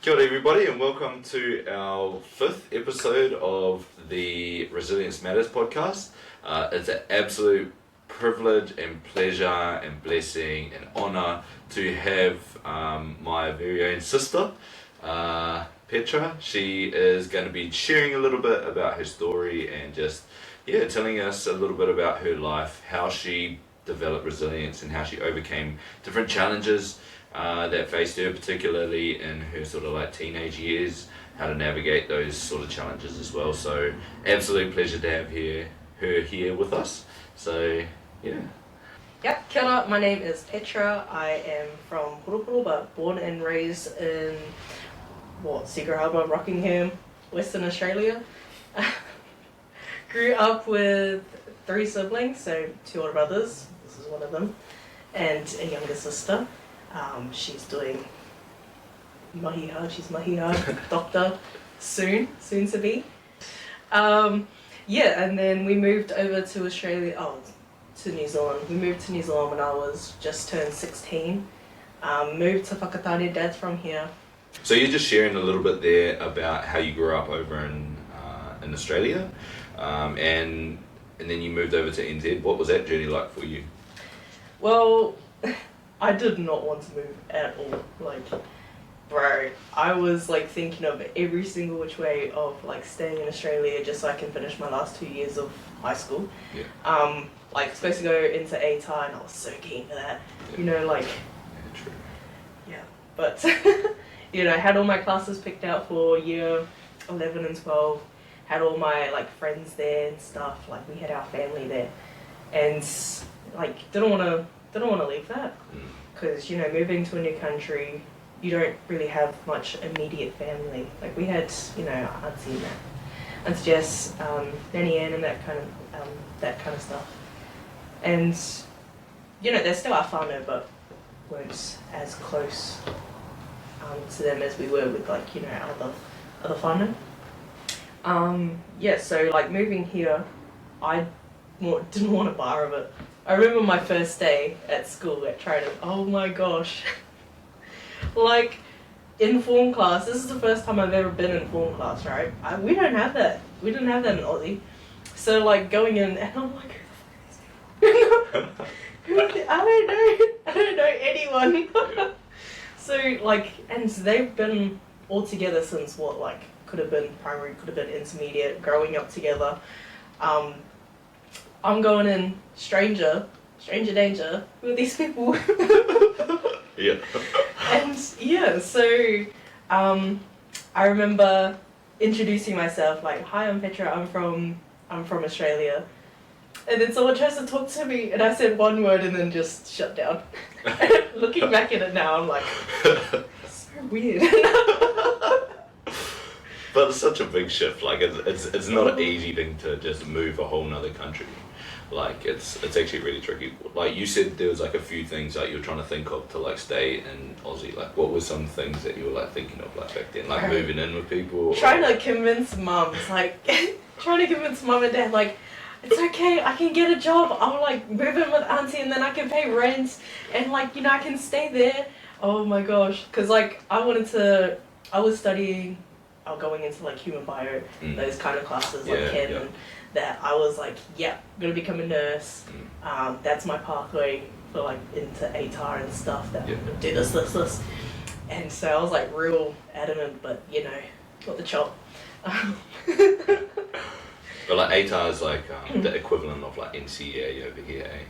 Kia ora everybody and welcome to our 5th episode of the Resilience Matters podcast. It's an absolute privilege and pleasure and blessing and honour to have my very own sister, Petra. She is going to be sharing a little bit about her story and just telling us a little bit about her life, how she developed resilience and how she overcame different challenges that faced her, particularly in her sort of like teenage years, how to navigate those sort of challenges as well. So absolute pleasure to have her here with us. So yeah. Yep, kia ora, my name is Petra. I am from korerō, but born and raised in Secret Harbour, Rockingham, Western Australia. Grew up with 3 siblings, so 2 older brothers, this is one of them, and a younger sister. She's doing she's mahiha, doctor, soon to be. And then we moved over to Australia, to New Zealand. We moved to New Zealand when I was just turned 16. Moved to Whakatane, dad's from here. So you're just sharing a little bit there about how you grew up over in Australia, and then you moved over to NZ. What was that journey like for you? Well, I did not want to move at all. Like, bro, I was like thinking of every single which way of like staying in Australia just so I can finish my last 2 years of high school. Yeah. Like supposed to go into ATAR and I was so keen for that. Yeah. You know, like. Yeah, true. Yeah, but you know, I had all my classes picked out for year 11 and 12. Had all my like friends there and stuff. Like we had our family there, and like didn't want to leave that because you know, moving to a new country, you don't really have much immediate family. Like we had, you know, Auntie Jess, Nanny Ann, and that kind of stuff. And you know, they're still our whānau, but weren't as close to them as we were with like, you know, our other whānau. So like moving here, I didn't want a bar of it. I remember my first day at school at Trident. Oh my gosh. Like, in form class, this is the first time I've ever been in form class, right? We don't have that. We didn't have that in Aussie. So like going in, and I'm like, who the fuck is this? I don't know anyone. So like, and they've been all together since what, like, could have been primary, could have been intermediate, growing up together. I'm going in stranger danger with these people. Yeah. And yeah, so I remember introducing myself like, "Hi, I'm Petra. I'm from Australia." And then someone tries to talk to me, and I said one word and then just shut down. Looking back at it now, I'm like, so weird. But it's such a big shift. Like it's not an easy thing to just move a whole nother country. Like it's actually really tricky. Like you said, there was like a few things that you were trying to think of to like stay in Aussie. Like what were some things that you were like thinking of like back then? Like moving in with people. Trying to convince mums, like trying to convince mum and dad, like it's okay, I can get a job. I'll like move in with Auntie and then I can pay rent and like, you know, I can stay there. Oh my gosh, because like I was studying. Going into like human bio, those kind of classes like Ken, and that I was like, I'm gonna become a nurse. That's my pathway for like into ATAR and stuff. That I'm gonna do this, and so I was like real adamant, but you know, got the chop. But like ATAR is like the equivalent of like NCEA over here, eh?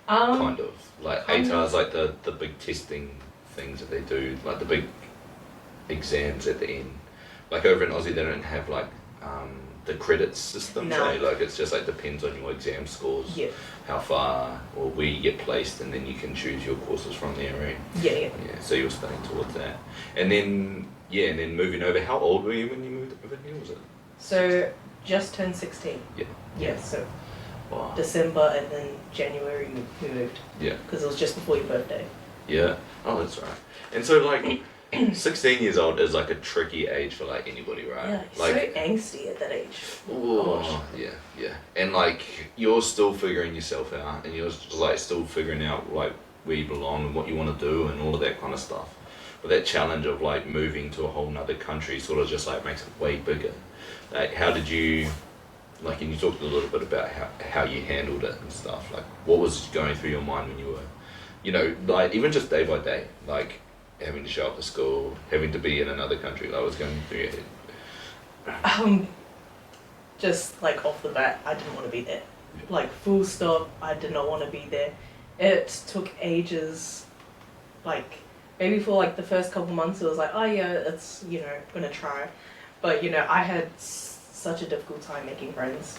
Kind of like ATAR is like the big testing things that they do, like the big exams at the end. Like over in Aussie, they don't have like the credits system. No. So like it's just like depends on your exam scores, how far or where you get placed, and then you can choose your courses from there, right? Yeah. So you were studying towards that, and then moving over. How old were you when you moved over here? Was it? So just turned 16. Yeah. So wow. December and then January we moved. Yeah. Because it was just before your birthday. Yeah. Oh, that's right. And so like. 16 years old is like a tricky age for like anybody, right? Yeah, like, so angsty at that age. Oh, yeah. And like you're still figuring yourself out, and you're just like still figuring out like where you belong and what you want to do and all of that kind of stuff. that challenge of like moving to a whole nother country sort of just like makes it way bigger. Like how did you, like, and you talked a little bit about how you handled it and stuff, like what was going through your mind when you were, you know, like even just day by day, like having to show up to school, having to be in another country, like what's going through your head? Just like off the bat, I didn't want to be there. Like full stop, I did not want to be there. It took ages, like maybe for like the first couple months it was like, oh yeah, it's, you know, gonna try. But you know, I had such a difficult time making friends.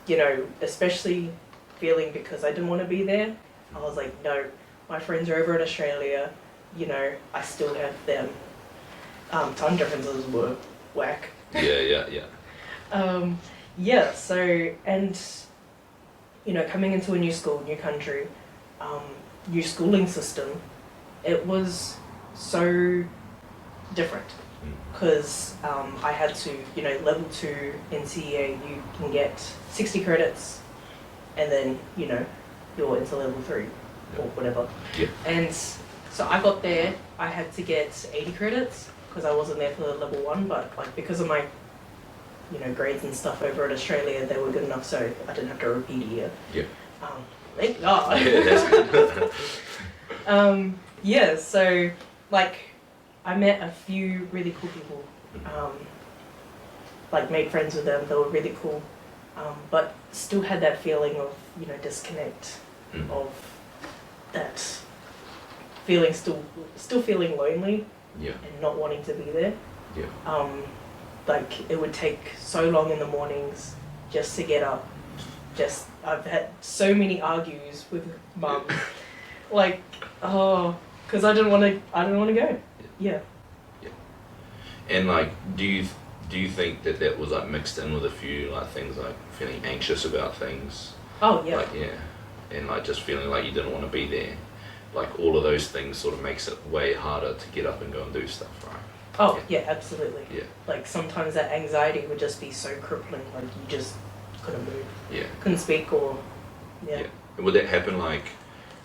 You know, especially feeling because I didn't want to be there. I was like, no, my friends are over in Australia, you know, I still have them. Time differences were whack. Yeah, so, and, you know, coming into a new school, new country, new schooling system, it was so different. Because I had to, you know, level 2 NCEA, you can get 60 credits, and then, you know, you're into level 3 or whatever. Yeah. And so I got there, I had to get 80 credits because I wasn't there for the level 1, but like because of my, you know, grades and stuff over in Australia, they were good enough so I didn't have to repeat a year. Yeah. Thank God. Yeah, that's good. Yeah, so like I met a few really cool people, like made friends with them, they were really cool, but still had that feeling of, you know, disconnect, of that feeling, still feeling lonely, and not wanting to be there. Like it would take so long in the mornings just to get up. I've had so many argues with mum, like, because I didn't want to go. Yeah. And like, do you think that was like mixed in with a few like things like feeling anxious about things? Oh yeah. Like and like just feeling like you didn't want to be there. Like all of those things sort of makes it way harder to get up and go and do stuff, right? Oh yeah, absolutely. Yeah. Like sometimes that anxiety would just be so crippling, like you just couldn't move. Yeah. Couldn't speak or. Yeah. And would that happen like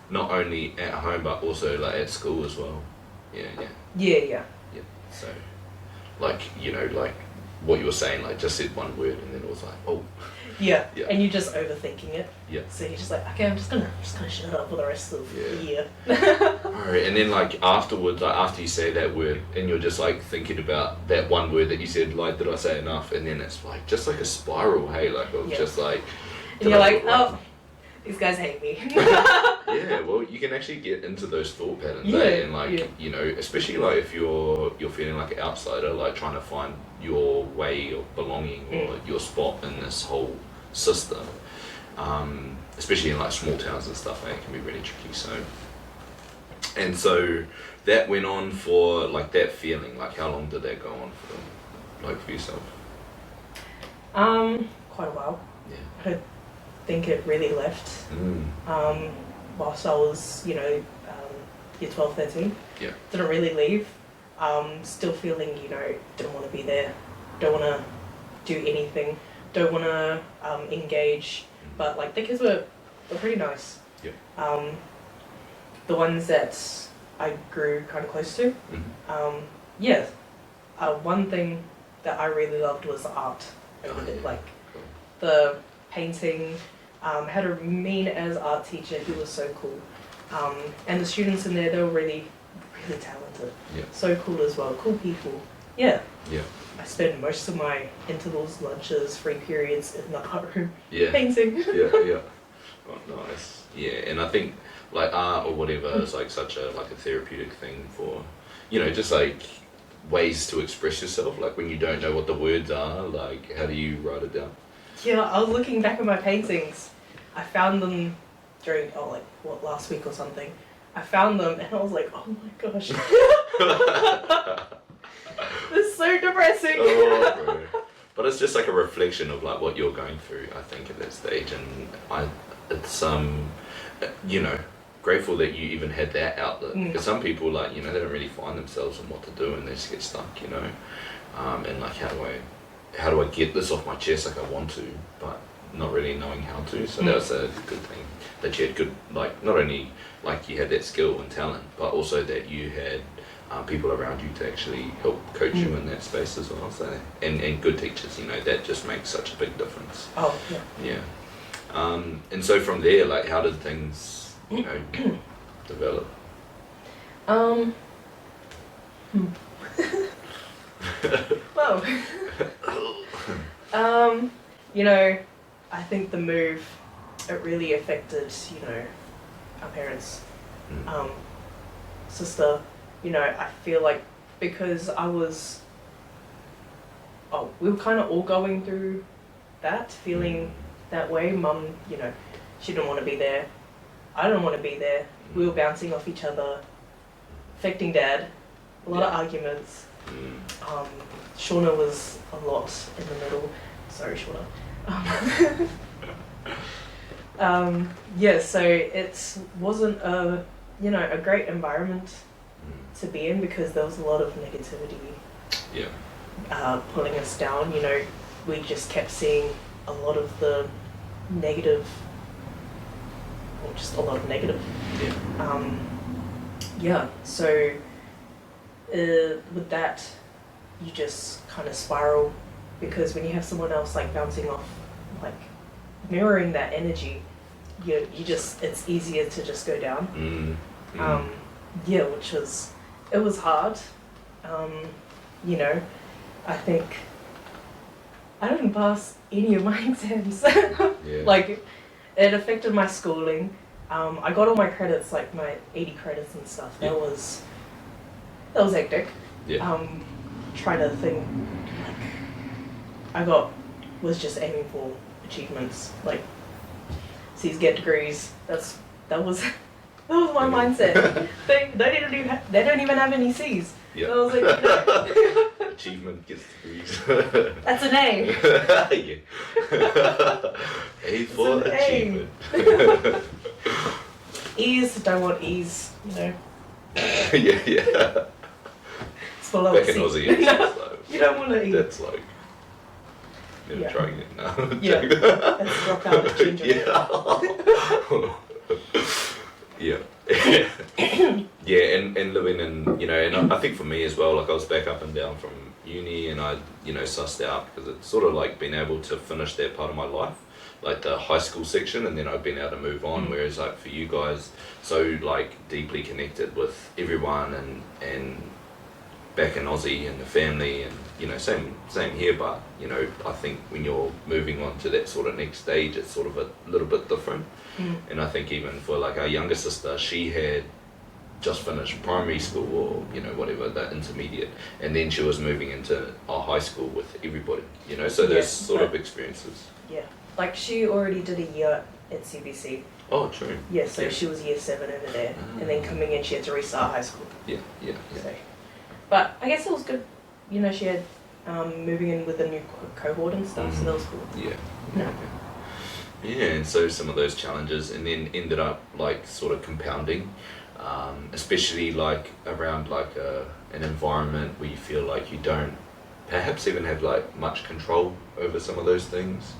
not only at home but also like at school as well? Yeah. So, like, you know, like what you were saying, like just said one word and then it was like, oh. Yeah. And you're just overthinking it. Yeah. So you're just like, okay, I'm just gonna shut up for the rest of the year. Alright, and then like afterwards, like after you say that word and you're just like thinking about that one word that you said, like, did I say enough? And then it's like just like a spiral, hey, like of just like. And you're like, oh, these guys hate me. Yeah, well, you can actually get into those thought patterns, and like you know, especially like if you're feeling like an outsider, like trying to find your way of belonging or your spot in this whole system, especially in like small towns and stuff, it can be really tricky. So that went on for like that feeling. Like, how long did that go on for, like, for yourself? Quite a while. Yeah. I think it really left. Whilst I was, you know, year 12, 13. Yeah. Didn't really leave. Still feeling, you know, didn't want to be there. Don't want to do anything. Don't want to engage. But like the kids were pretty nice. Yeah. The ones that I grew kind of close to. One thing that I really loved was the art. Like the painting. Had a mean as art teacher. He was so cool. And the students in there, they were really, really talented. Yeah. So cool as well. Cool people. Yeah. Yeah. I spent most of my intervals, lunches, free periods in the art room painting. Yeah. Oh, nice. Yeah, and I think like art or whatever is like such a therapeutic thing for, you know, just like ways to express yourself. Like when you don't know what the words are, like how do you write it down? Yeah, I was looking back at my paintings. I found them during, last week or something. I found them and I was like, oh my gosh. This is so depressing. Oh, bro. But it's just like a reflection of like what you're going through, I think, at that stage. And it's you know, grateful that you even had that outlet. Because some people, like, you know, they don't really find themselves and what to do and they just get stuck, you know. And like, how do I get this off my chest? Like I want to, but not really knowing how to. So that was a good thing that you had good, like, not only like you had that skill and talent, but also that you had people around you to actually help coach you in that space as well. So and good teachers, that just makes such a big difference. Oh yeah. Yeah. And so from there, like, how did things develop? Well, I think the move, it really affected, our parents, sister. I feel like because we were kind of all going through that, feeling that way. Mum, she didn't want to be there. I didn't want to be there. We were bouncing off each other, affecting Dad. A lot of arguments. Shauna was a lot in the middle. Sorry, Shauna. So it wasn't a great environment to be in because there was a lot of negativity. Yeah. Pulling us down. We just kept seeing a lot of the negative, or just a lot of negative. Yeah. So with that, you just kind of spiral, because when you have someone else like bouncing off, like mirroring that energy, it's easier to just go down. It was hard. I think I didn't pass any of my exams. Like, it affected my schooling. I got all my credits, like my 80 credits and stuff. That was hectic. Trying to think, like, was just aiming for achievements, like C's, get degrees. That was my mindset. They don't even have any C's. Yeah. So I was like, no. Achievement gets degrees. That's an A. A for achievement. E's, don't want E's, Yeah. It's below Back a in C. Aussie, it's just like, You don't want to E. that's like, never Yeah. trying it now. Yeah. Let's drop out of ginger. And living in, and I think for me as well, like, I was back up and down from uni, and I, sussed out, because it's sort of like being able to finish that part of my life, like the high school section, and then I've been able to move on, whereas like for you guys, so like deeply connected with everyone, and back in Aussie and the family, and same here, but I think when you're moving on to that sort of next stage, it's sort of a little bit different. And I think even for like our younger sister, she had just finished primary school, or whatever, the intermediate, and then she was moving into a high school with everybody, so there's sort of experiences. Like, she already did a year at CBC. Oh, true. So she was year 7 over there, and then coming in she had to restart high school. So, but I guess it was good, she had moving in with a new cohort and stuff, so that was cool. And so some of those challenges, and then ended up like sort of compounding, especially like around like an environment where you feel like you don't perhaps even have like much control over some of those things,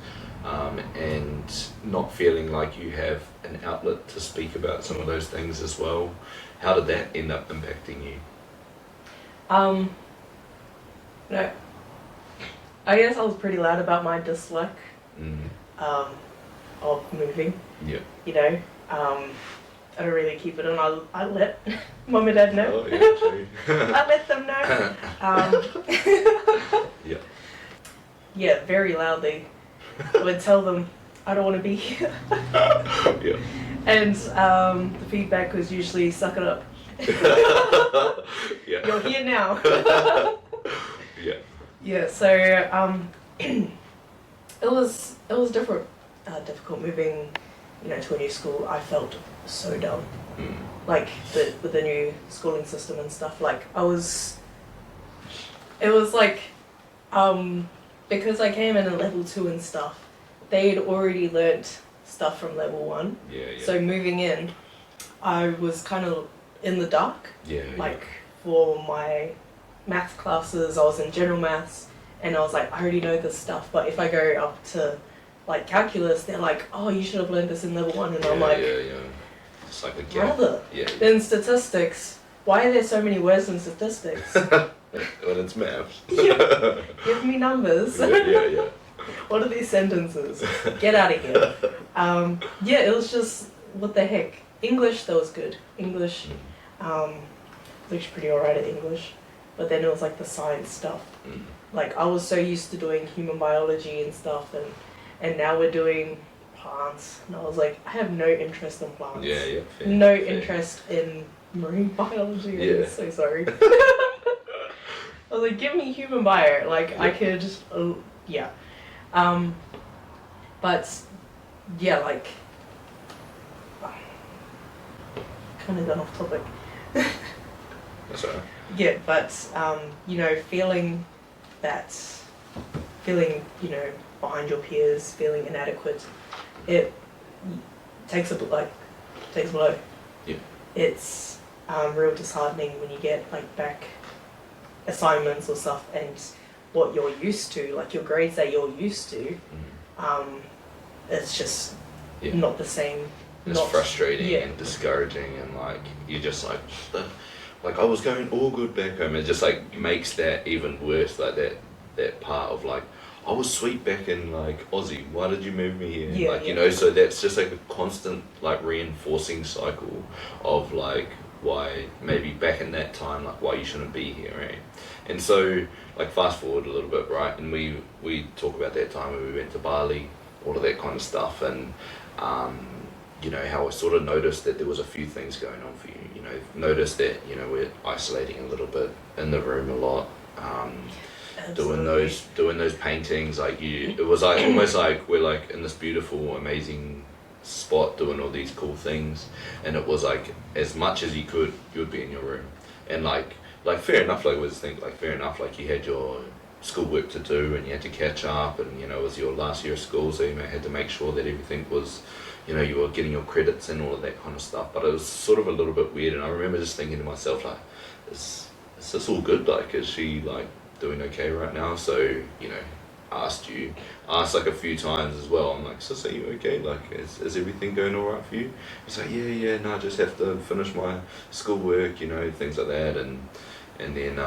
and not feeling like you have an outlet to speak about some of those things as well. How did that end up impacting you? No, I guess I was pretty loud about my dislike of moving. I don't really keep it in. I let Mum and Dad know. I let them know. Very loudly. I would tell them I don't want to be here. And the feedback was usually, suck it up. You're here now. So it was difficult moving, to a new school. I felt so dumb. Like with the new schooling system and stuff. Like it was like, because I came in at level 2 and stuff, they'd already learnt stuff from level 1. So moving in, I was kind of in the dark. Like for my math classes, I was in general maths, and I was like, I already know this stuff, but if I go up to like calculus, they're like, oh, you should have learned this in level 1, and I'm like, It's like a gap. brother. In statistics, Why are there so many words in statistics? When it's maths. Yeah. Give me numbers. Yeah. What are these sentences? Get out of here. Yeah, it was just, what the heck. English, that was good. English, looks pretty alright at English. But then it was like the science stuff. Like, I was so used to doing human biology and stuff, and now we're doing plants. And I was like, I have no interest in plants. Yeah. Fair, No fair. interest in marine biology. Yeah. I'm so sorry. I was like, give me human bio. Like, Yeah. I could just, yeah. But, yeah, like, kind of gone off topic. That's alright. Yeah, but, you know, feeling, you know, behind your peers, feeling inadequate, it takes a blow. Yeah. It's real disheartening when you get, like, back assignments or stuff and what you're used to, like your grades that you're used to, it's just not the same. It's frustrating and discouraging, and like you're just like, like I was going all good back home. It just like makes that even worse. Like that part of like, I was sweet back in like Aussie. Why did you move me here? Yeah, like you know, so that's just like a constant like reinforcing cycle of like why maybe back in that time like why you shouldn't be here, right? And so like fast forward a little bit, right? And we talk about that time when we went to Bali, all of that kind of stuff, and you know how I sort of noticed that there was a few things going on for you. You know, noticed that you know we're isolating a little bit in the room a lot. Doing those paintings, like it was like almost like we're like in this beautiful, amazing spot doing all these cool things, and it was like as much as you would be in your room, and like fair enough, like was think like fair enough, like you had your schoolwork to do and you had to catch up, and you know it was your last year of school, so you had to make sure that everything was, you know, you were getting your credits and all of that kind of stuff. But it was sort of a little bit weird, and I remember just thinking to myself like, is this all good? Like, is she like doing okay right now? So, you know, asked like a few times as well. I'm like, sis, are you okay? Like, is everything going alright for you? It's like, yeah, no, I just have to finish my schoolwork, you know, things like that. And then,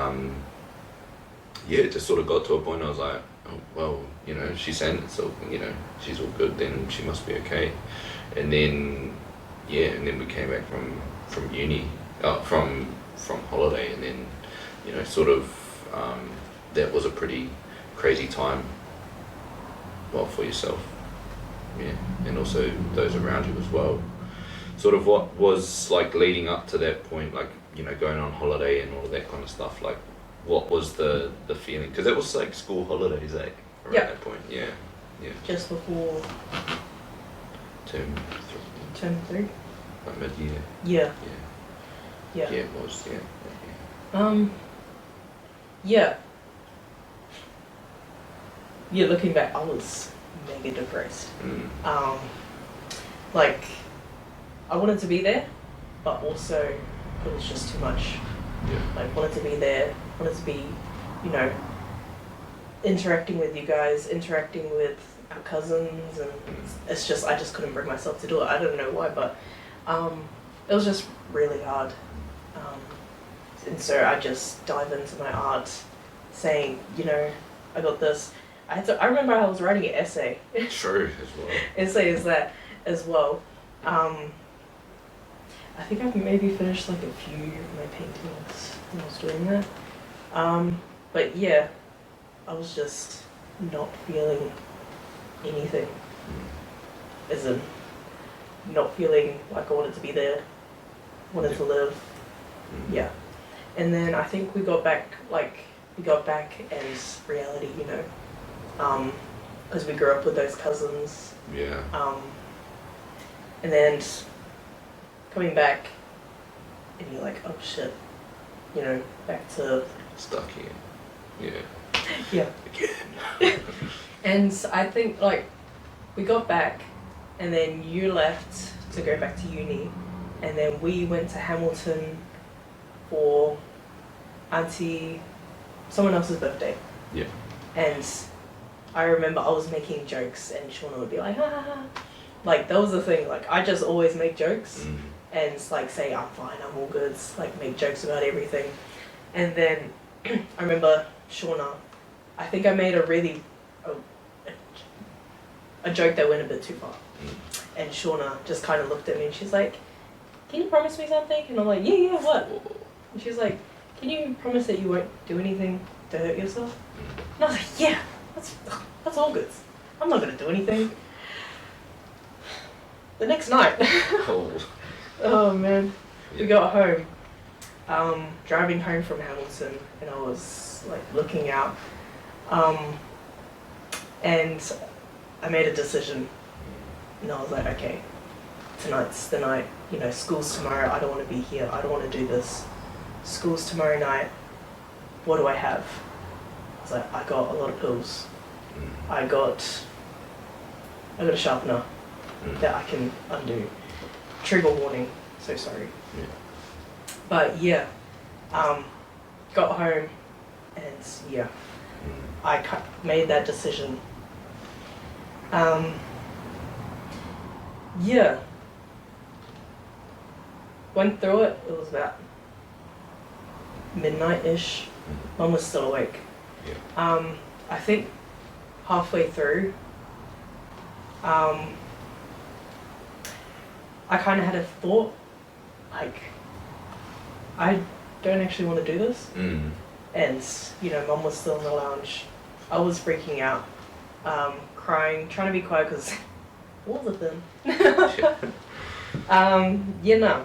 it just sort of got to a point I was like, oh, well, you know, she's saying it, so, you know, she's all good, then she must be okay. And then, and then we came back from uni, from holiday, and then, you know, sort of, that was a pretty crazy time, well, for yourself, and also those around you as well. Sort of what was like leading up to that point, like, you know, going on holiday and all of that kind of stuff, like what was the feeling? Because it was like school holidays, around that point, yeah. Just before term three. like mid-year. Yeah, it was, looking back, I was mega depressed. Like, I wanted to be there, but also it was just too much. Like, wanted to be there, wanted to be, you know, interacting with you guys, interacting with our cousins, and it's just, I just couldn't bring myself to do it. I don't know why, but it was just really hard. And so I just dive into my art, saying, you know, I got this. I remember I was writing an essay. True, as well. Essay is that as well. I think I've maybe finished like a few of my paintings when I was doing that. But yeah, I was just not feeling anything. As in, not feeling like I wanted to be there, wanted to live. Yeah. And then I think we got back as reality, you know, because we grew up with those cousins. Yeah. And then coming back, and you're like, oh shit, you know, back to Stuck here. yeah. Again. And I think like we got back, and then you left to go back to uni, and then we went to Hamilton for someone else's birthday. Yeah. And I remember I was making jokes, and Shauna would be like, ha ha ha. Like, that was the thing, like, I just always make jokes. and like say I'm fine, I'm all good, like make jokes about everything. And then I remember Shauna, I think I made a joke that went a bit too far. And Shauna just kind of looked at me and she's like, can you promise me something? And I'm like, yeah, what? And she's like, can you promise that you won't do anything to hurt yourself? And I was like, yeah, that's all good. I'm not going to do anything. The next night, oh man, we got home, driving home from Hamilton, and I was like looking out, and I made a decision, and I was like, okay, tonight's the night, you know, school's tomorrow, I don't want to be here, I don't want to do this, school's tomorrow night, what do I have? I was like, I got a lot of pills, I got a sharpener that I can undo, trigger warning, so sorry. Yeah. But yeah, got home and yeah, I made that decision. Yeah, went through it, it was about midnight-ish, Mum was still awake. Yeah. I think halfway through, I kind of had a thought, like, I don't actually want to do this. And, you know, Mum was still in the lounge. I was freaking out, crying, trying to be quiet because walls are thin. Yeah, no.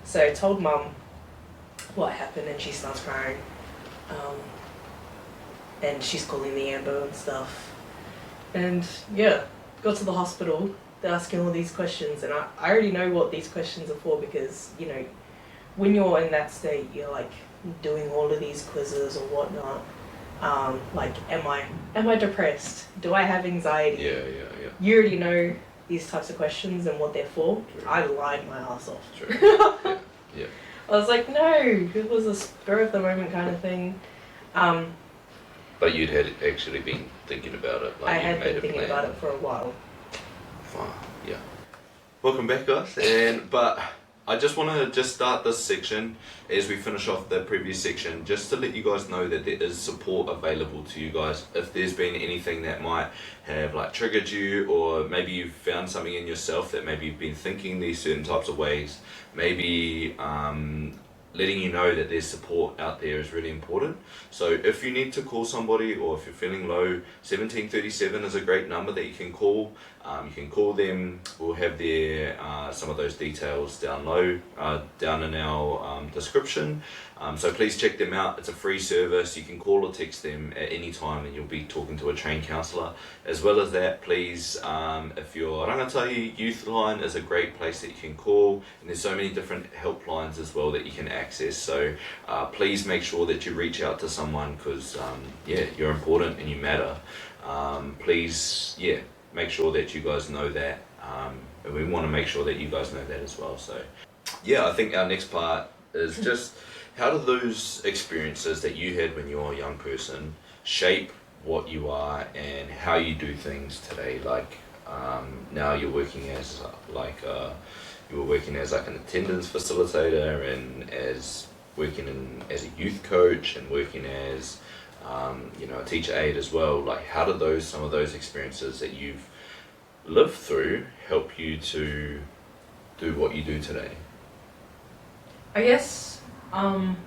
So I told Mum what happened and she starts crying. And she's calling the ambo and stuff. And yeah, got to the hospital. They're asking all these questions and I already know what these questions are for because, you know, when you're in that state, you're like doing all of these quizzes or whatnot. Like, am I depressed? Do I have anxiety? Yeah. You already know these types of questions and what they're for. True. I lied my ass off. True. Yeah. I was like, no, it was a spur of the moment kind of thing. But you'd had actually been thinking about it. Like I you had made been a thinking plan. about it for a while. Fine. Yeah. Welcome back, guys. But I just want to start this section as we finish off the previous section, just to let you guys know that there is support available to you guys. If there's been anything that might have like triggered you, or maybe you've found something in yourself that maybe you've been thinking these certain types of ways, maybe letting you know that there's support out there is really important. So if you need to call somebody or if you're feeling low, 1737 is a great number that you can call. You can call them. We'll have their some of those details down low, down in our description. So please check them out. It's a free service. You can call or text them at any time and you'll be talking to a trained counsellor. As well as that, please, if you're rangatahi, Youthline is a great place that you can call, and there's so many different helplines as well that you can access. So please make sure that you reach out to someone because yeah, you're important and you matter. Please, yeah, make sure that you guys know that, and we want to make sure that you guys know that as well. So yeah, I think our next part is just how do those experiences that you had when you were a young person shape what you are and how you do things today? Like now you're working as you were working as like an attendance facilitator and as working as a youth coach and working as you know, a teacher aide as well. Like, how do some of those experiences that you've lived through help you to do what you do today? I guess I'm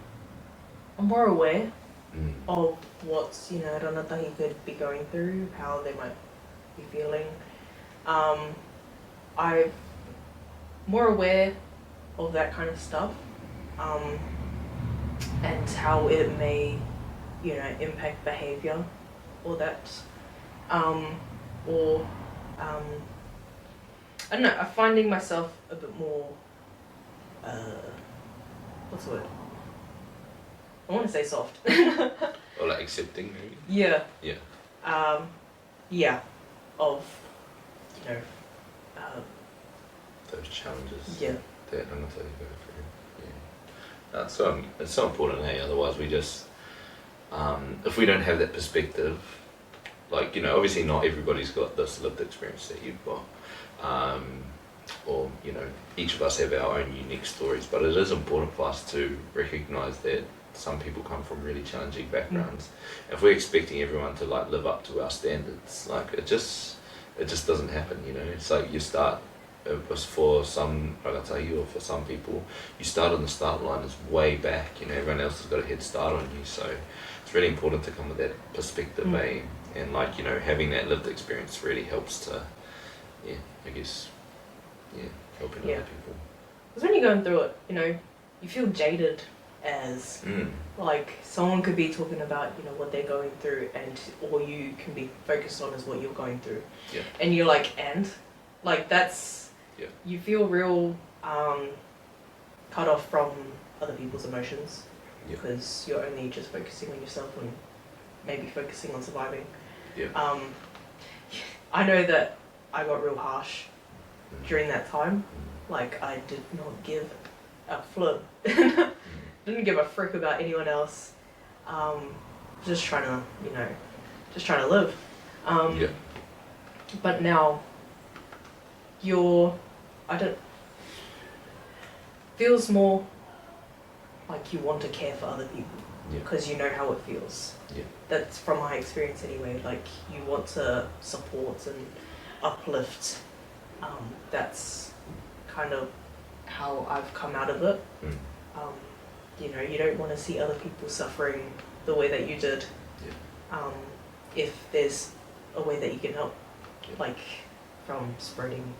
more aware of what's, you know, rangatahi could be going through, how they might be feeling. I'm more aware of that kind of stuff, and how it may, you know, impact behavior or that, I don't know, I'm finding myself a bit more, what's the word? I want to say soft. Or like accepting, maybe? Yeah. Yeah. Yeah, of, you know, Those challenges. yeah. That I'm not going to go through. Yeah. It's so important, hey? Otherwise we just, if we don't have that perspective, like, you know, obviously not everybody's got this lived experience that you've got. or you know, each of us have our own unique stories, but it is important for us to recognise that some people come from really challenging backgrounds. If we're expecting everyone to like live up to our standards, like it just doesn't happen, you know. It's like you start, it was for some rangatahi or for some people, you start on the start line is way back, you know, everyone else has got a head start on you, so it's really important to come with that perspective, and like, you know, having that lived experience really helps to, I guess, helping other people. Because when you're going through it, you know, you feel jaded as like someone could be talking about, you know, what they're going through, and all you can be focused on is what you're going through, and you're like, and like that's you feel real cut off from other people's emotions because you're only just focusing on yourself and maybe focusing on surviving. I know that I got real harsh during that time. Like, I did not give a flip. Didn't give a frick about anyone else. Just trying to, you know, live. But now, feels more like you want to care for other people because you know how it feels. That's from my experience anyway. Like, you want to support and uplift. That's kind of how I've come out of it. You know, you don't want to see other people suffering the way that you did. If there's a way that you can help, like from spreading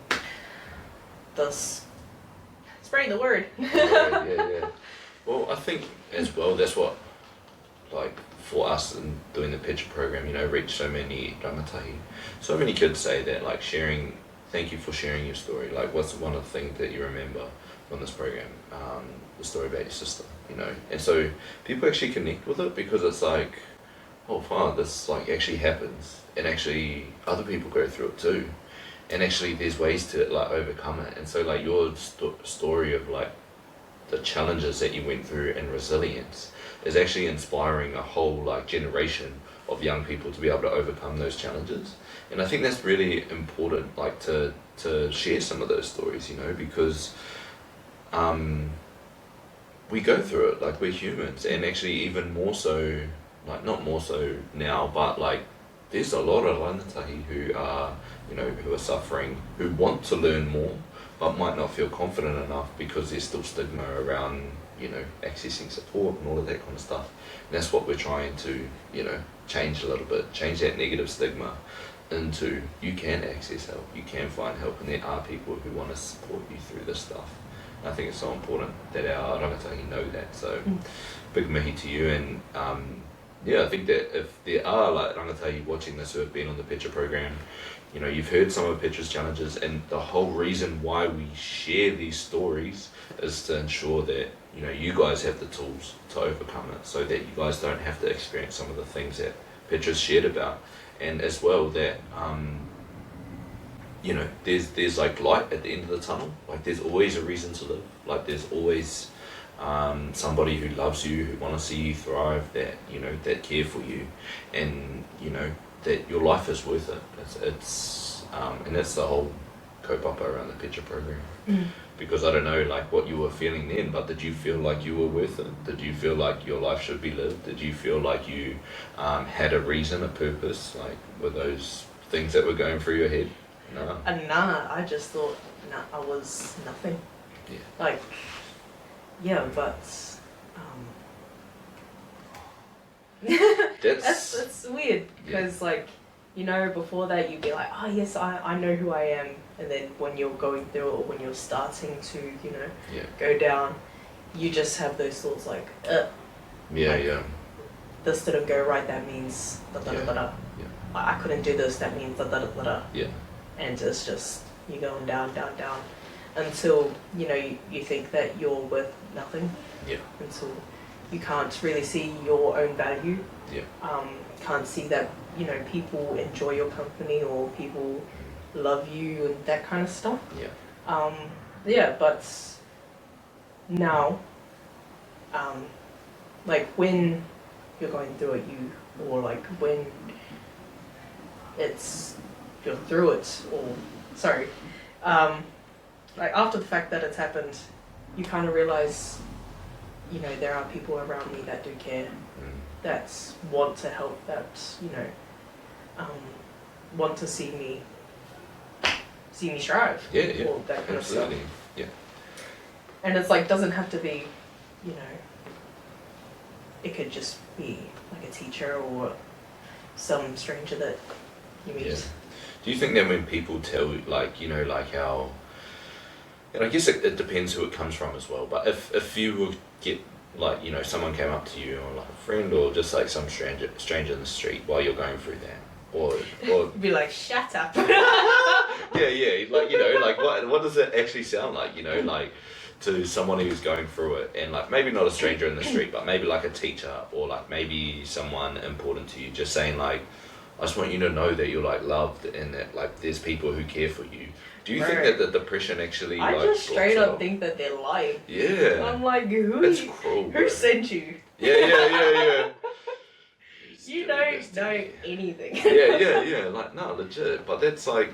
the word. Well, I think as well, that's what, like, for us in doing the Petra program, you know, reach so many rangatahi. So many kids say that, like, thank you for sharing your story. Like, what's one of the things that you remember from this program? The story about your sister, you know. And so people actually connect with it because it's like, oh, wow, this like actually happens, and actually other people go through it too, and actually there's ways to like overcome it. And so like your story of like the challenges that you went through and resilience is actually inspiring a whole like generation of young people to be able to overcome those challenges. And I think that's really important, like to share some of those stories, you know, because we go through it, like we're humans, and actually even more so, like not more so now, but like there's a lot of rangatahi who are, you know, who are suffering, who want to learn more, but might not feel confident enough because there's still stigma around, you know, accessing support and all of that kind of stuff. And that's what we're trying to, you know, change a little bit, change that negative stigma into you can access help, you can find help, and there are people who want to support you through this stuff. I think it's so important that our rangatahi know that. So big mihi to you, and I think that if there are like rangatahi watching this who have been on the Petra program, you know, you've heard some of Petra's challenges, and the whole reason why we share these stories is to ensure that, you know, you guys have the tools to overcome it, so that you guys don't have to experience some of the things that Petra's shared about, and as well that you know, there's like light at the end of the tunnel. Like there's always a reason to live. Like there's always somebody who loves you, who want to see you thrive, that, you know, that care for you, and you know that your life is worth it. It's and that's the whole kaupapa around the Petra program. Because I don't know like what you were feeling then, but did you feel like you were worth it? Did you feel like your life should be lived? Did you feel like you had a reason, a purpose? Like, were those things that were going through your head? No. I just thought, I was nothing. Like, but that's weird, because like, you know, before that you'd be like, oh yes, I know who I am, and then when you're going through it, or when you're starting to, you know, go down, you just have those thoughts like, this didn't go right, that means da da da da. I couldn't do this, that means da da da da. And it's just, you're going down, down, down, until, you know, you think that you're worth nothing. Until you can't really see your own value. Can't see that, you know, people enjoy your company, or people love you, and that kind of stuff. But now, like when you're going through it, or like when you're through it, or sorry, like after the fact that it's happened, you kind of realize, you know, there are people around me that do care, that want to help, that, you know, want to see me strive. Yeah, or that kind absolutely. of stuff. Yeah. And it's like, doesn't have to be, you know, it could just be like a teacher or some stranger that you meet. Yeah. Do you think that when people tell, like, you know, like how, and I guess it depends who it comes from as well, but if you would get, like, you know, someone came up to you, or like a friend, or just like some stranger in the street while you're going through that, or be like, shut up. yeah, like, you know, like what does it actually sound like, you know, like to someone who's going through it, and like maybe not a stranger in the street, but maybe like a teacher, or like maybe someone important to you, just saying like, I just want you to know that you're like loved, and that like there's people who care for you. Do you think that the depression actually I like just straight up think that they're lying. Yeah. I'm like, who cruel, who sent you? Yeah. You don't know anything. yeah. Like, no, legit. But that's like,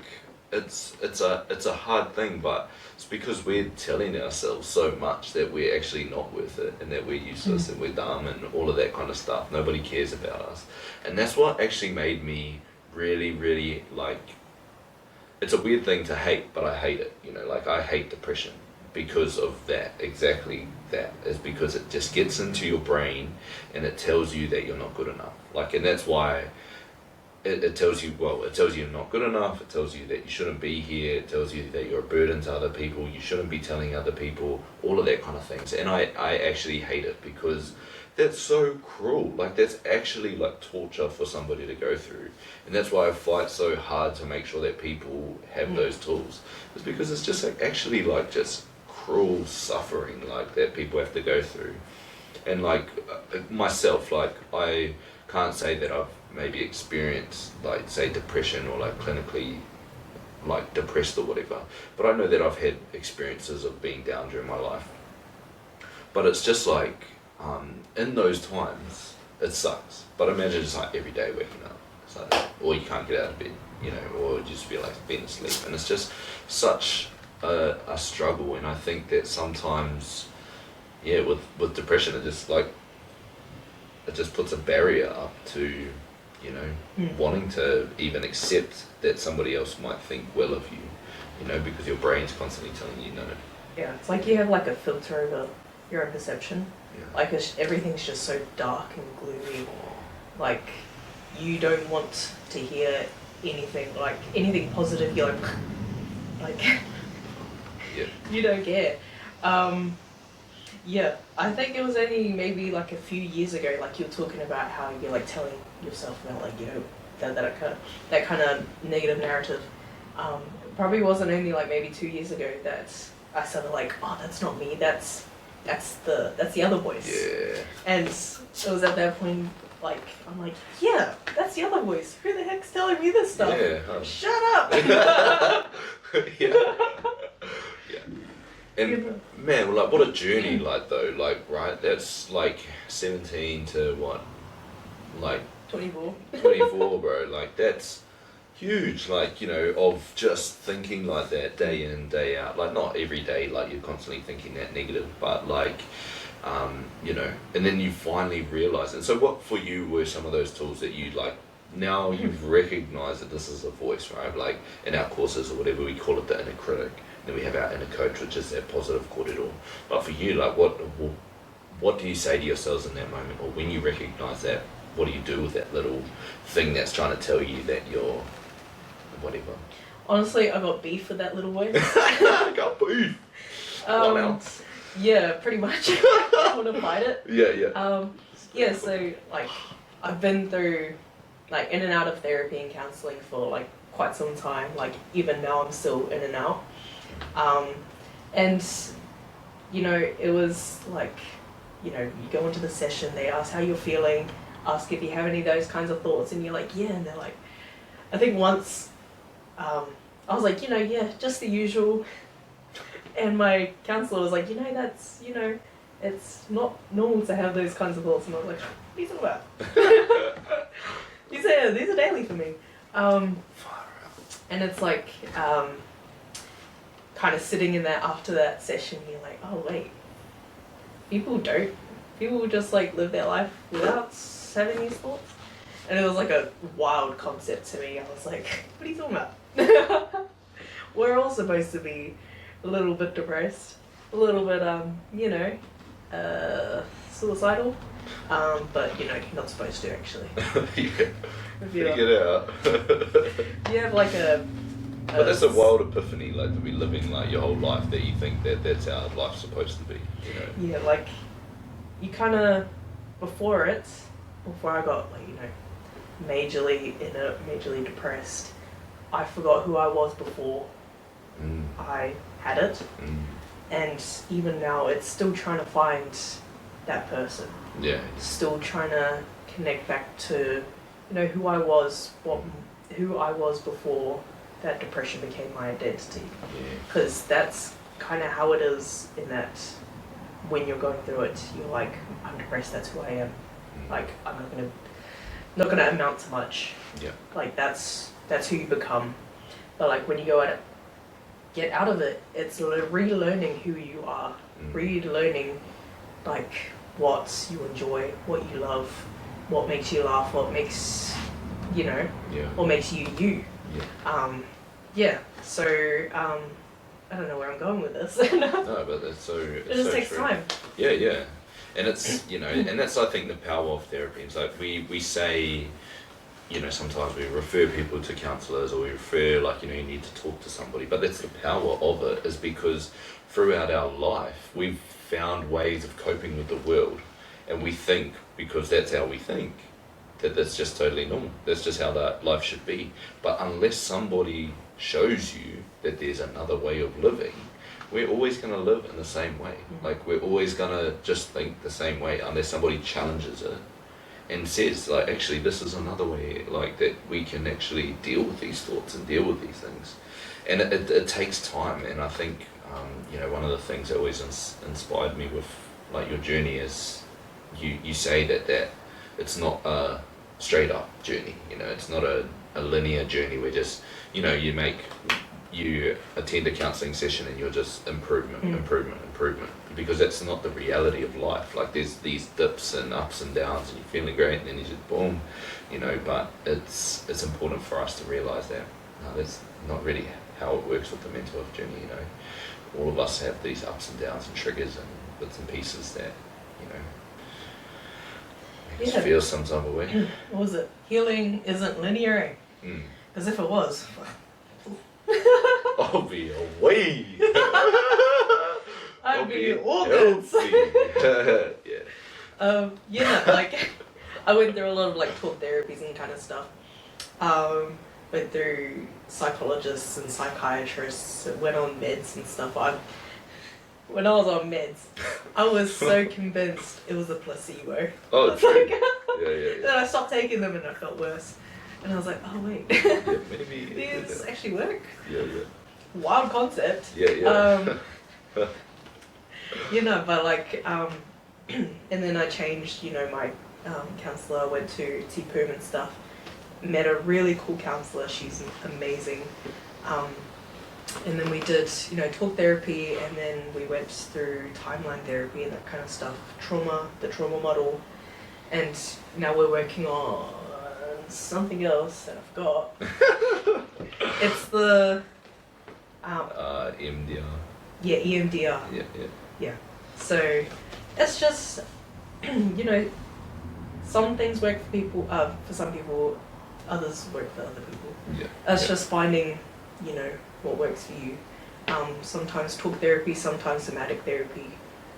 it's a hard thing, but it's because we're telling ourselves so much that we're actually not worth it, and that we're useless and we're dumb and all of that kind of stuff. Nobody cares about us. And that's what actually made me really, really like, it's a weird thing to hate, but I hate it. You know, like I hate depression because of that. Exactly that is because it just gets into your brain and it tells you that you're not good enough. Like, and that's why it tells you, well, it tells you you're not good enough. It tells you that you shouldn't be here. It tells you that you're a burden to other people. You shouldn't be telling other people, all of that kind of things. And I actually hate it because that's so cruel. Like, that's actually like torture for somebody to go through. And that's why I fight so hard to make sure that people have those tools. It's because it's just like actually like just cruel suffering like that people have to go through. And like myself, like I can't say that I've maybe experienced like say depression or like clinically like depressed or whatever, but I know that I've had experiences of being down during my life. But it's just like in those times it sucks. But imagine just like every day waking up, it's like, or you can't get out of bed, you know, or you just feel like being asleep, and it's just such a struggle. And I think that sometimes, yeah, with depression, it just puts a barrier up to, you know, wanting to even accept that somebody else might think well of you, you know, because your brain's constantly telling you no. Yeah, it's like you have like a filter over your own perception. Yeah. Like everything's just so dark and gloomy. Like you don't want to hear anything, like anything positive. You're like Yeah. You don't care. Yeah, I think it was only maybe like a few years ago, like you were talking about how you're like telling yourself about like, you know, that kind of negative narrative. Probably wasn't only like maybe 2 years ago that I started like, oh, that's not me, that's the other voice. Yeah. And it was at that point like I'm like, yeah, that's the other voice. Who the heck's telling me this stuff? Yeah. Shut up. Yeah. And man, like what a journey, like though, like right, that's like 17 to what, like 24, bro. Like that's huge. Like, you know, of just thinking like that day in day out. Like not every day, like you're constantly thinking that negative, but like, you know, and then you finally realize. And so, what for you were some of those tools that you like? Now you've recognized that this is a voice, right? Like in our courses or whatever we call it, the inner critic. Then we have our inner coach, which is that positive korerō. But for you, like what do you say to yourselves in that moment, or when you recognize that, what do you do with that little thing that's trying to tell you that you're whatever? Honestly, I got beef with that little voice. I got beef. One ounce. Yeah, pretty much. I want to fight it. Yeah. Yeah. So like, I've been through like in and out of therapy and counseling for like quite some time. Like even now, I'm still in and out. And you know, it was like, you know, you go into the session, they ask how you're feeling, ask if you have any of those kinds of thoughts, and you're like, yeah, and they're like, I think once, I was like, you know, yeah, just the usual, and my counsellor was like, you know, that's, you know, it's not normal to have those kinds of thoughts, and I was like, what are you talking about? He said, these are daily for me, and it's like, kind of sitting in that after that session, you're like, oh wait, people just like live their life without having these thoughts. And it was like a wild concept to me. I was like, what are you talking about? We're all supposed to be a little bit depressed, a little bit, suicidal. But you're not supposed to actually. Yeah. Figure it out. You have like but that's a wild epiphany, like to be living like your whole life that you think that that's how life's supposed to be, Yeah, like you kind of before I got like majorly majorly depressed, I forgot who I was before I had it, and even now it's still trying to find that person. Yeah. Still trying to connect back to who I was, who I was before that depression became my identity. Because that's kind of how it is in that when you're going through it, you're like, I'm depressed, that's who I am. Like, I'm not gonna amount to much. Yeah. Like, that's who you become. But like, when you get out of it, it's relearning who you are. Relearning, like, what you enjoy, what you love, what makes you laugh, what makes, what makes you you. Yeah. So, I don't know where I'm going with this. No, but that's so. It just takes time. Yeah, and it's and that's I think the power of therapy. It's like we say, sometimes we refer people to counsellors or we refer you need to talk to somebody, but that's the power of it is because throughout our life we've found ways of coping with the world, and we think because that's how we think that that's just totally normal. That's just how that life should be. But unless somebody shows you that there's another way of living, we're always going to live in the same way. Like we're always going to just think the same way unless somebody challenges it and says like, actually this is another way like that we can actually deal with these thoughts and deal with these things. And it takes time, and I think one of the things that always inspired me with like your journey is you say that it's not a straight up journey, it's not a linear journey where just you attend a counselling session and you're just improvement, because that's not the reality of life. Like there's these dips and ups and downs and you're feeling great and then you just boom, but it's important for us to realise that that's not really how it works with the mental health journey. All of us have these ups and downs and triggers and bits and pieces that make us feel some type of way. What was it? Healing isn't linear. As if it was. I'll be away. I'll be organs. Yeah. Like I went through a lot of like talk therapies and kind of stuff. Went through psychologists and psychiatrists, went on meds and stuff. When I was on meds, I was so convinced it was a placebo. Oh, true. Like, yeah. Then I stopped taking them and I felt worse. And I was like, oh wait, maybe these actually work. Yeah. Wild concept. Yeah. But like, and then I changed, my counsellor. I went to TPUM and stuff. Met a really cool counsellor. She's amazing. And then we did, talk therapy, and then we went through timeline therapy and that kind of stuff. The trauma model. And now we're working on something else that I've got. It's the EMDR. Yeah, EMDR. Yeah. So it's just some things work for people, for some people, others work for other people. It's just finding, what works for you. Sometimes talk therapy, sometimes somatic therapy.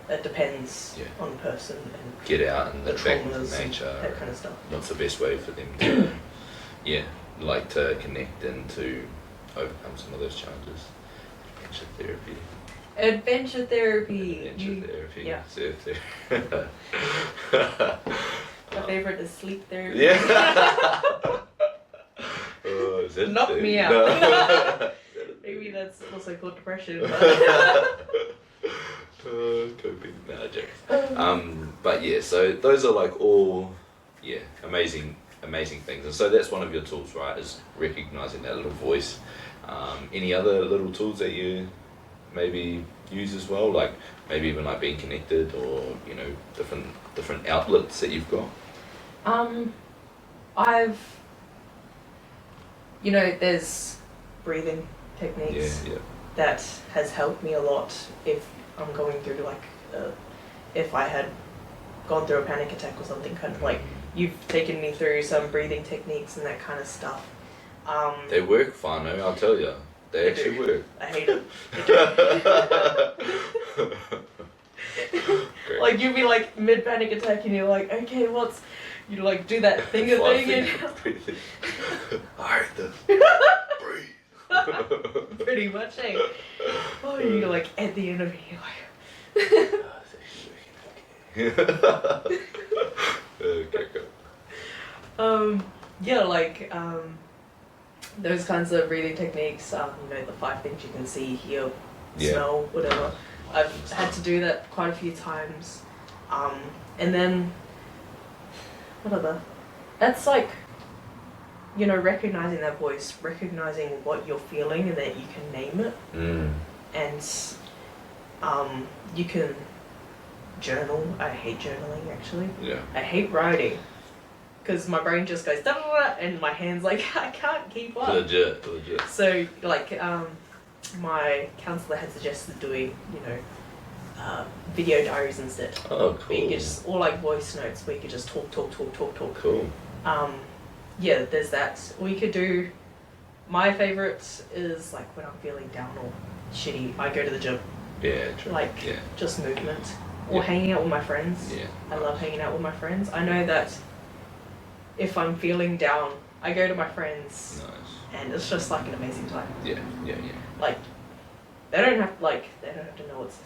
It depends on the person and get out and the back into traumas, nature. that kind of stuff. What's the best way for them to, to connect and to overcome some of those challenges? Adventure therapy. Yeah. Surf therapy. My favorite is sleep therapy. Yeah. Knock me out. No. Maybe that's also called depression. Coping. No, jokes. But yeah, so those are like all, amazing things. And so that's one of your tools, right? Is recognizing that little voice. Any other little tools that you maybe use as well? Like maybe even like being connected, or you know, different outlets that you've got. I've, you know, there's breathing techniques Yeah. that has helped me a lot if I'm going through like, if I had gone through a panic attack or something, kind of like you've taken me through some breathing techniques and that kind of stuff. They work, Whānau, I'll tell you. They actually work. I hate them. Like you'd be like mid panic attack and you're like, okay, you like do that finger thing and I hate this. Breathe. pretty much, eh? Oh, you're like at the end of it, you're like. Okay, go. Yeah, like those kinds of breathing techniques. You know, the 5 things you can see, hear, smell, whatever. I've had to do that quite a few times. And then what other? That's like, you know, recognizing that voice, recognizing what you're feeling, and that you can name it. And you can journal. I hate journaling, actually. Yeah. I hate writing because my brain just goes da da da, and my hands like I can't keep up. Legit. So like my counsellor had suggested doing, you know, video diaries instead. Oh, Where cool. you could just, or like voice notes where you could just talk. Cool. Yeah, there's that. Or you could do. My favourite is like when I'm feeling down or shitty, I go to the gym. Yeah, true. Like just movement. Or hanging out with my friends. Yeah. I love hanging out with my friends. I know that if I'm feeling down, I go to my friends. Nice. And it's just like an amazing time. Yeah. Like they don't have to know what's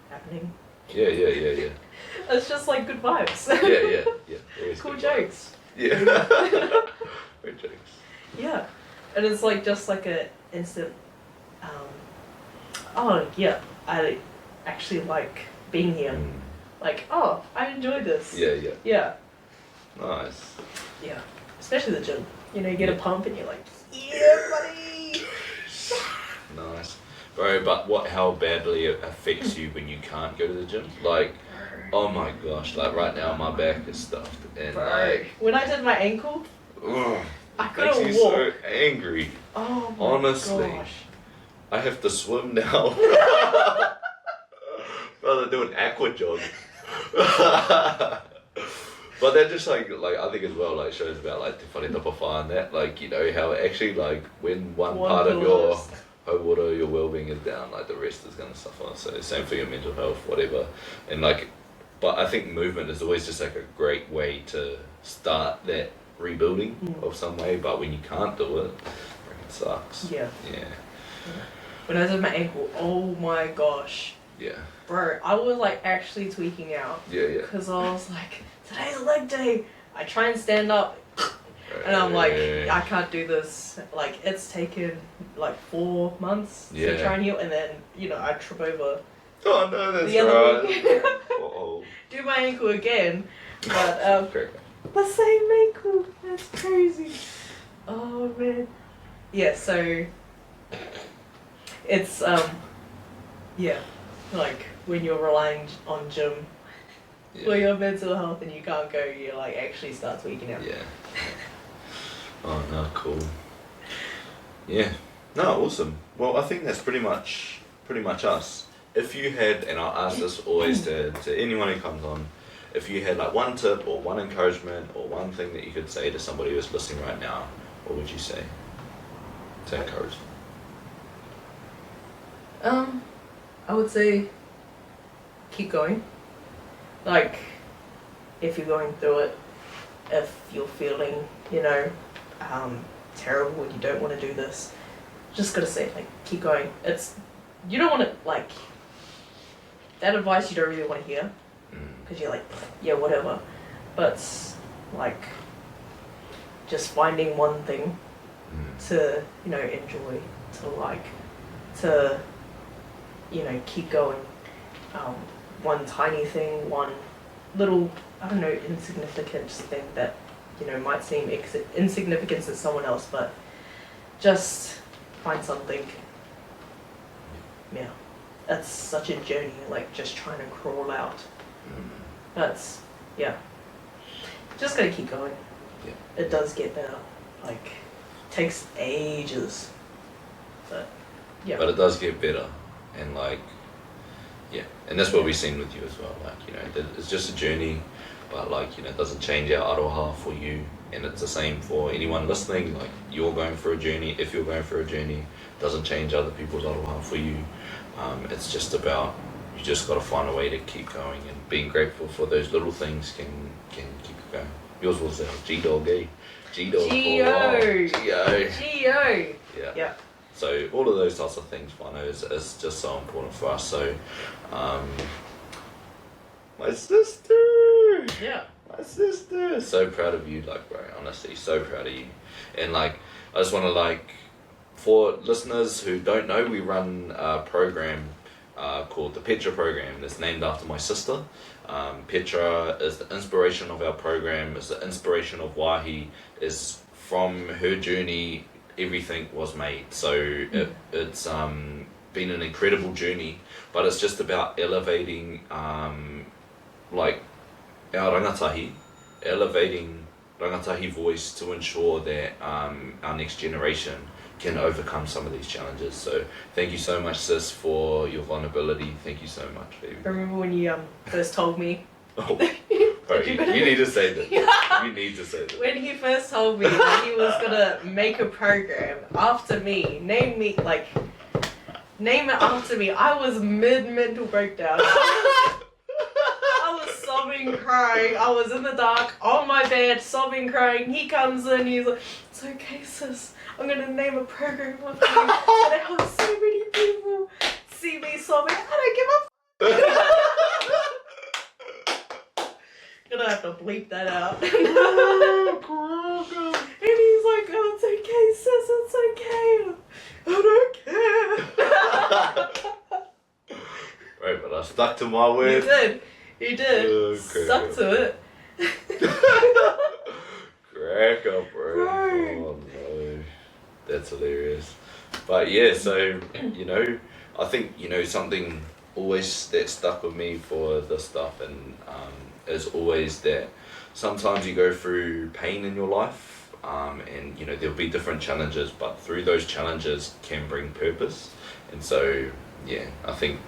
happening. Yeah. It's just like good vibes. Yeah. Always Cool good jokes. Yeah. Great jokes. Yeah. And it's like just like a instant oh yeah, I actually like being here. Like, oh, I enjoy this. Yeah. Nice. Yeah. Especially the gym. You know, you get a pump and you're like, yeah, buddy. Nice. Bro, but how badly it affects you when you can't go to the gym? Like, oh my gosh, like right now my back is stuffed and like when I did my ankle, I couldn't makes you walk. so angry. Oh my Honestly. gosh. I have to swim now. Rather do an aqua jog. But that just like I think as well like shows about like te wharetapa and that, like, you know, how actually like when one part of your korerō, your wellbeing is down, like the rest is gonna suffer. So same for your mental health, whatever. And like, but I think movement is always just like a great way to start that rebuilding of some way. But when you can't do it, it sucks. Yeah. Yeah. When I did my ankle, oh my gosh. Yeah. Bro, I was like actually tweaking out. Yeah. Because I was like, today's leg day. I try and stand up. And I'm like, I can't do this. Like, it's taken like 4 months to try and heal. And then, you know, I trip over. Oh no, that's the other right. week. Uh-oh. Do my ankle again. But, Okay. the same ankle. That's crazy. Oh, man. Yeah, so it's, yeah, like when you're relying on gym for your mental health and you can't go, you like actually start tweaking out. Yeah. Oh no, cool. Yeah. No, awesome. Well, I think that's pretty much us. If you had, and I'll ask this always to anyone who comes on, if you had like one tip or one encouragement or one thing that you could say to somebody who's listening right now, what would you say to encourage them? I would say keep going. Like, if you're going through it, if you're feeling, you know, terrible and you don't want to do this, just gotta say, like, keep going. You don't want to, like, that advice you don't really want to hear, because you're like, yeah, whatever. But, like, just finding one thing to, you know, enjoy, to you know, keep going. One tiny thing, one little, I don't know, insignificant thing that, you know, might seem insignificant to someone else, but just find something. Yeah. that's such a journey, like just trying to crawl out. Mm. That's, yeah. Just gotta keep going. Yeah. It does get better. Like, takes ages. But, yeah. But it does get better, and like, yeah, and that's what we've seen with you as well. Like, you know, it's just a journey, but like, you know, it doesn't change our aroha for you, and it's the same for anyone listening. Like, you're going for a journey. If you're going for a journey, it doesn't change other people's aroha for you. It's just about, you just got to find a way to keep going, and being grateful for those little things can keep you going. Yours was our G-Dog, eh? G-Dog. G-O. G-O. G-O. Yeah. Yeah. So all of those types of things, whānau, is just so important for us. So, my sister! Yeah. My sister! So proud of you, like, bro, honestly, so proud of you. And like, I just want to like, for listeners who don't know, we run a program called the Petra program. That's named after my sister. Petra is the inspiration of our program, is the inspiration of Wāhi, is from her journey, everything was made. So it's been an incredible journey, but it's just about elevating like our elevating rangatahi voice to ensure that our next generation can overcome some of these challenges. So thank you so much, sis, for your vulnerability. Thank you so much, baby. Remember when you first told me? Oh, bro, you need to say that. You need to say that. When he first told me that he was gonna make a program after me, name it after me, I was mid-mental breakdown. I was sobbing, crying. I was in the dark on my bed, sobbing, crying. He comes in, he's like, "It's okay, sis. I'm gonna name a program after you." And I have so many people see me sobbing. I don't give a f. Gonna have to bleep that out. And he's like, "Oh, it's okay, sis. It's okay. I don't care." Right, but I stuck to my word. You did. Stuck to it. Crack up, bro. Oh no. That's hilarious. But yeah, so, you know, I think, you know, something always that stuck with me for this stuff, and is always that sometimes you go through pain in your life, and, you know, there'll be different challenges, but through those challenges can bring purpose. And so, yeah, I think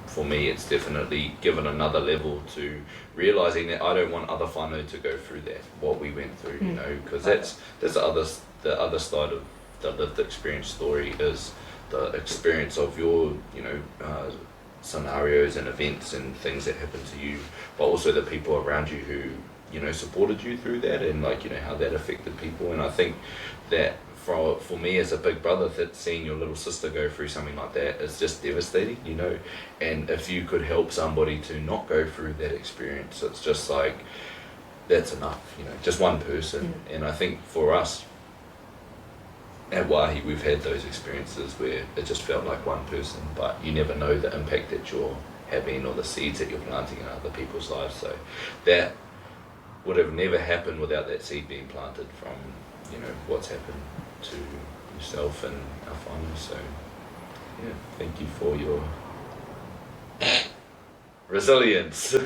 for me it's definitely given another level to realising that I don't want other whānau to go through that, what we went through, you know, because that's the other side of the lived experience story, is the experience of your, you know, scenarios and events and things that happen to you, but also the people around you who, you know, supported you through that, and like, you know, how that affected people. And I think that for me as a big brother, that seeing your little sister go through something like that is just devastating, you know. And if you could help somebody to not go through that experience, it's just like, that's enough, you know, just one person. And I think for us at Wāhi, we've had those experiences where it just felt like one person, but you never know the impact that you're having or the seeds that you're planting in other people's lives. So that would have never happened without that seed being planted from, you know, what's happened to yourself and our family. So yeah, thank you for your resilience.